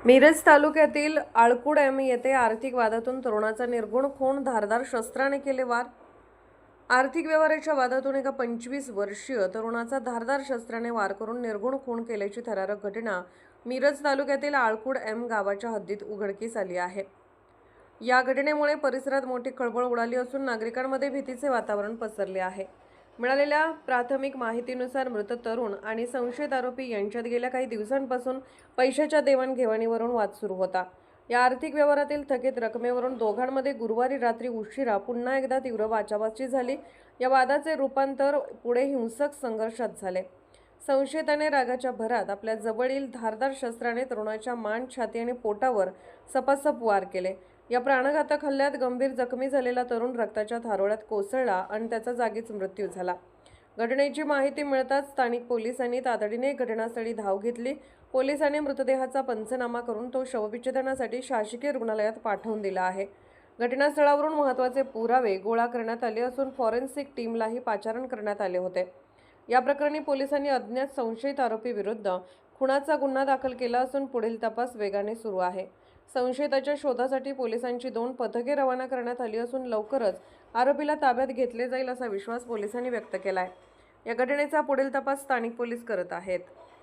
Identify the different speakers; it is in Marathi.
Speaker 1: मिरज तालुक्यातील आळकुडॅम येथे आर्थिक वादातून तरुणाचा निर्गुण खून, धारदार शस्त्राने केले वार। आर्थिक व्यवहाराच्या वादातून एका 25 वर्षीय तरुणाचा धारदार शस्त्राने वार करून निर्गुण खून केल्याची थरारक घटना मिरज तालुक्यातील आळकुडॅम गावाच्या हद्दीत उघडकीस आली आहे। या घटनेमुळे परिसरात मोठी खळबळ उडाली असून नागरिकांमध्ये भीतीचे वातावरण पसरले आहे। मिळालेल्या प्राथमिक माहितीनुसार मृत तरुण आणि संशयित आरोपी यांच्यात गेल्या काही दिवसांपासून पैशाच्या देवाणघेवाणीवरून वाद सुरू होता। या आर्थिक व्यवहारातील थकीत रकमेवरून दोघांमध्ये गुरुवारी रात्री उशिरा पुन्हा एकदा तीव्र वाचावाची झाली। या वादाचे रूपांतर पुढे हिंसक संघर्षात झाले। संशयिताने रागाच्या भरात आपल्या जवळील धारदार शस्त्राने तरुणाच्या मान, छाती आणि पोटावर सपासप वार केले। या प्राणघातक हल्ल्यात गंभीर जखमी झालेला तरुण रक्ताच्या थारोळ्यात कोसळला आणि त्याचा जागीच मृत्यू झाला। घटनेची माहिती मिळताच स्थानिक पोलिसांनी तातडीने घटनास्थळी धाव घेतली। पोलिसांनी मृतदेहाचा पंचनामा करून तो शवविच्छेदनासाठी शासकीय रुग्णालयात पाठवून दिला आहे। घटनास्थळावरून महत्त्वाचे पुरावे गोळा करण्यात आले असून फॉरेन्सिक टीमलाही पाचारण करण्यात आले होते। या प्रकरणी पोलिसांनी अज्ञात संशयित आरोपी विरुद्ध खुनाचा गुन्हा दाखल केला असून पुढील तपास वेगाने सुरू आहे। संशयिताच्या शोधासाठी पोलिसांची 2 पथके रवाना करण्यात आली असून लवकरच आरोपीला ताब्यात घेतले जाईल असा विश्वास पोलिसांनी व्यक्त केला आहे। या घटनेचा पुढील तपास स्थानिक पोलीस करत आहेत।